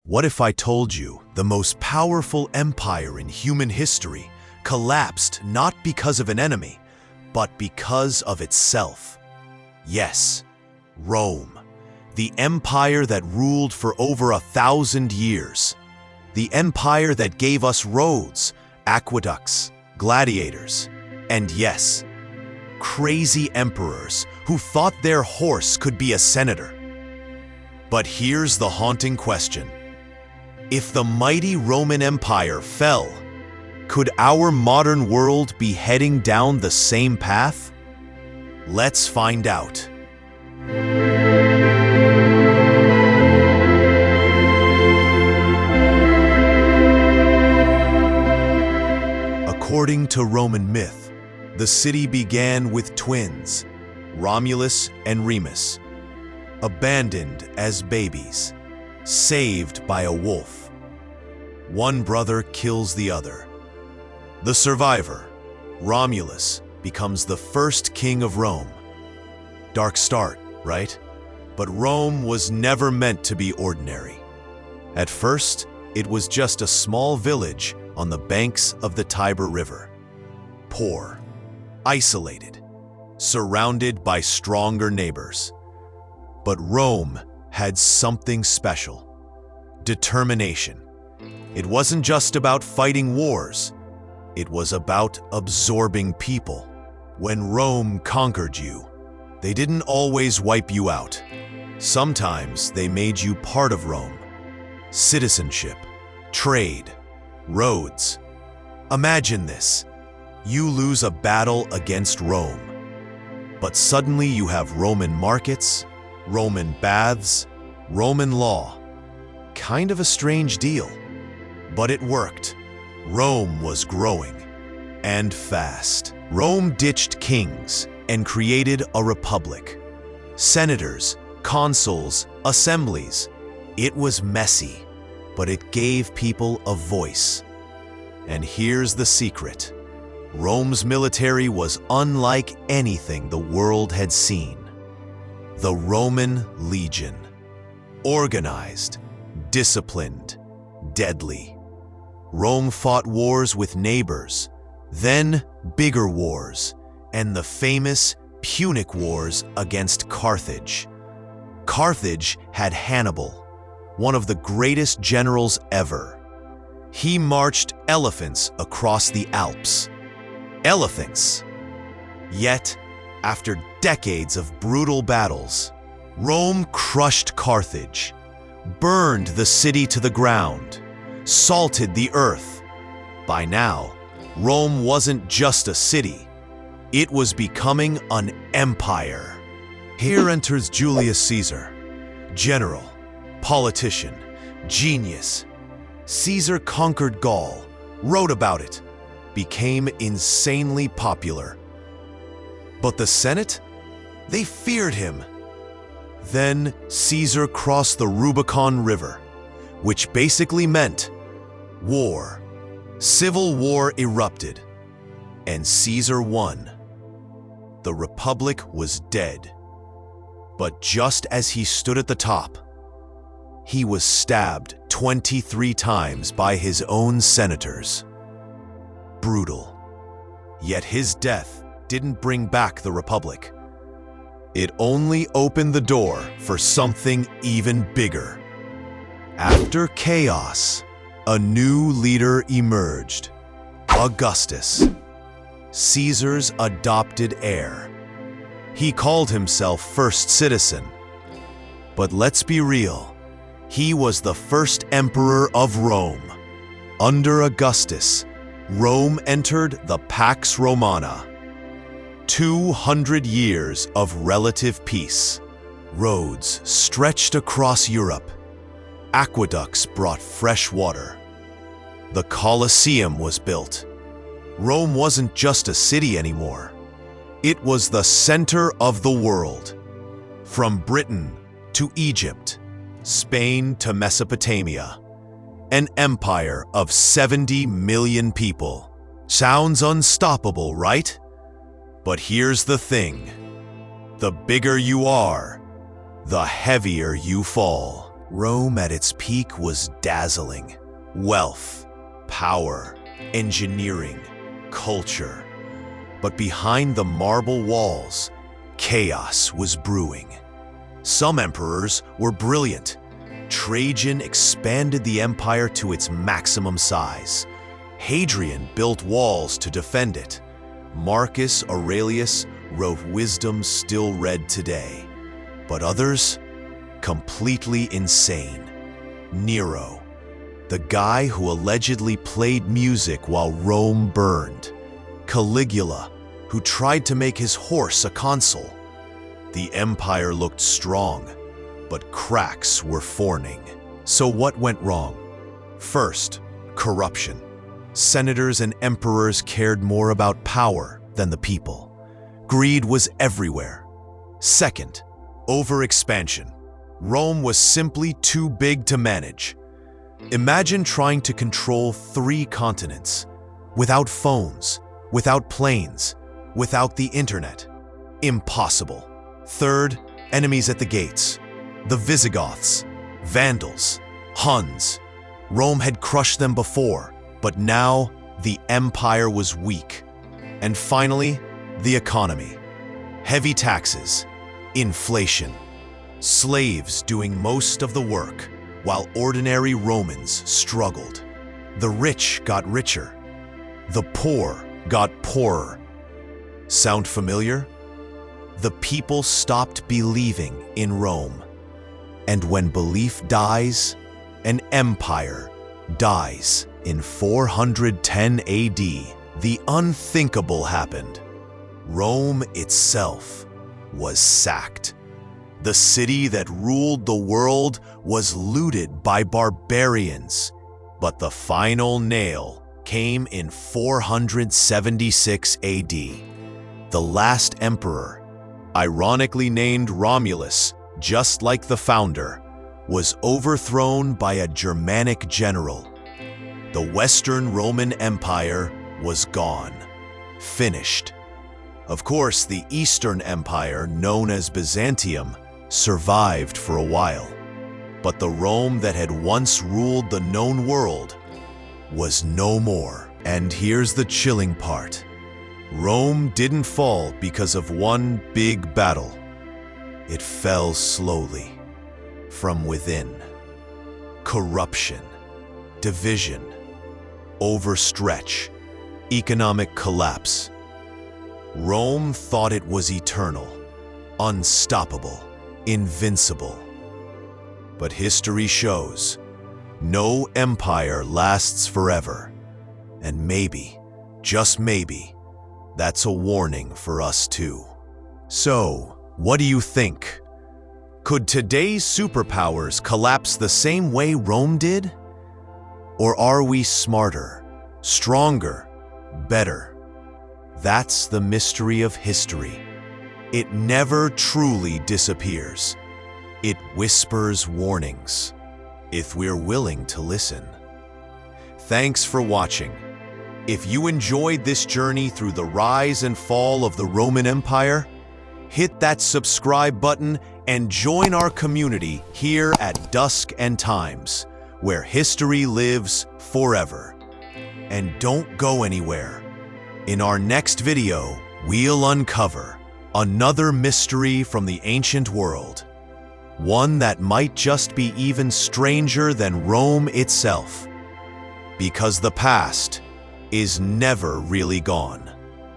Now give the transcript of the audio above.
What if I told you the most powerful empire in human history collapsed not because of an enemy, but because of itself? Yes, Rome, the empire that ruled for over 1,000 years. The empire that gave us roads, aqueducts, gladiators, and yes, crazy emperors who thought their horse could be a senator. But here's the haunting question. If the mighty Roman Empire fell, could our modern world be heading down the same path? Let's find out. According to Roman myth, the city began with twins, Romulus and Remus, abandoned as babies, saved by a wolf. One brother kills the other. The survivor, Romulus, becomes the first king of Rome. Dark start, right? But Rome was never meant to be ordinary. At first, it was just a small village on the banks of the Tiber River. Poor, isolated, surrounded by stronger neighbors. But Rome had something special. Determination. It wasn't just about fighting wars. It was about absorbing people. When Rome conquered you, they didn't always wipe you out. Sometimes they made you part of Rome. Citizenship, trade, roads. Imagine this. You lose a battle against Rome, but suddenly you have Roman markets, Roman baths, Roman law. Kind of a strange deal, but it worked. Rome was growing, and fast. Rome ditched kings and created a republic. Senators, consuls, assemblies. It was messy, but it gave people a voice. And here's the secret. Rome's military was unlike anything the world had seen. The Roman legion. Organized, disciplined, deadly. Rome fought wars with neighbors, then bigger wars, and the famous Punic Wars against Carthage. Carthage had Hannibal, one of the greatest generals ever. He marched elephants across the Alps. Elephants. Yet, after decades of brutal battles, Rome crushed Carthage, burned the city to the ground, salted the earth. By now, Rome wasn't just a city. It was becoming an empire. Here enters Julius Caesar, general, politician, genius. Caesar conquered Gaul, wrote about it, became insanely popular. But the Senate? They feared him. Then Caesar crossed the Rubicon River, which basically meant war. Civil war erupted, and Caesar won. The Republic was dead. But just as he stood at the top, he was stabbed 23 times by his own senators. Brutal. Yet his death didn't bring back the Republic. It only opened the door for something even bigger. After chaos, a new leader emerged. Augustus, Caesar's adopted heir. He called himself first citizen. But let's be real, he was the first emperor of Rome. Under Augustus, Rome entered the Pax Romana. 200 years of relative peace. Roads stretched across Europe. Aqueducts brought fresh water. The Colosseum was built. Rome wasn't just a city anymore. It was the center of the world. From Britain to Egypt, Spain to Mesopotamia. An empire of 70 million people. Sounds unstoppable, right? But here's the thing. The bigger you are, the heavier you fall. Rome at its peak was dazzling. Wealth, power, engineering, culture. But behind the marble walls, chaos was brewing. Some emperors were brilliant. Trajan expanded the empire to its maximum size. Hadrian built walls to defend it. Marcus Aurelius wrote wisdom still read today. But others? Completely insane. Nero, the guy who allegedly played music while Rome burned. Caligula, who tried to make his horse a consul. The empire looked strong, but cracks were forming. So what went wrong? First, corruption. Senators and emperors cared more about power than the people. Greed was everywhere. Second, overexpansion. Rome was simply too big to manage. Imagine trying to control 3 continents, without phones, without planes, without the internet. Impossible. Third, enemies at the gates. The Visigoths, Vandals, Huns. Rome had crushed them before, but now the empire was weak. And finally, the economy. Heavy taxes, inflation, slaves doing most of the work, while ordinary Romans struggled. The rich got richer. The poor got poorer. Sound familiar? The people stopped believing in Rome. And when belief dies, an empire dies. In 410 AD, the unthinkable happened. Rome itself was sacked. The city that ruled the world was looted by barbarians. But the final nail came in 476 AD. The last emperor, ironically named Romulus, just like the founder, was overthrown by a Germanic general. The Western Roman Empire was gone, finished. Of course, the Eastern Empire, known as Byzantium, survived for a while. But the Rome that had once ruled the known world was no more. And here's the chilling part. Rome didn't fall because of one big battle. It fell slowly, from within. Corruption, division, overstretch, economic collapse. Rome thought it was eternal, unstoppable, invincible. But history shows no empire lasts forever. And maybe, just maybe, that's a warning for us too. So, what do you think? Could today's superpowers collapse the same way Rome did? Or are we smarter, stronger, better? That's the mystery of history. It never truly disappears. It whispers warnings, if we're willing to listen. Thanks for watching. If you enjoyed this journey through the rise and fall of the Roman Empire, hit that subscribe button and join our community here at Dusk and Times, where history lives forever. And don't go anywhere. In our next video, we'll uncover another mystery from the ancient world. One that might just be even stranger than Rome itself. Because the past is never really gone.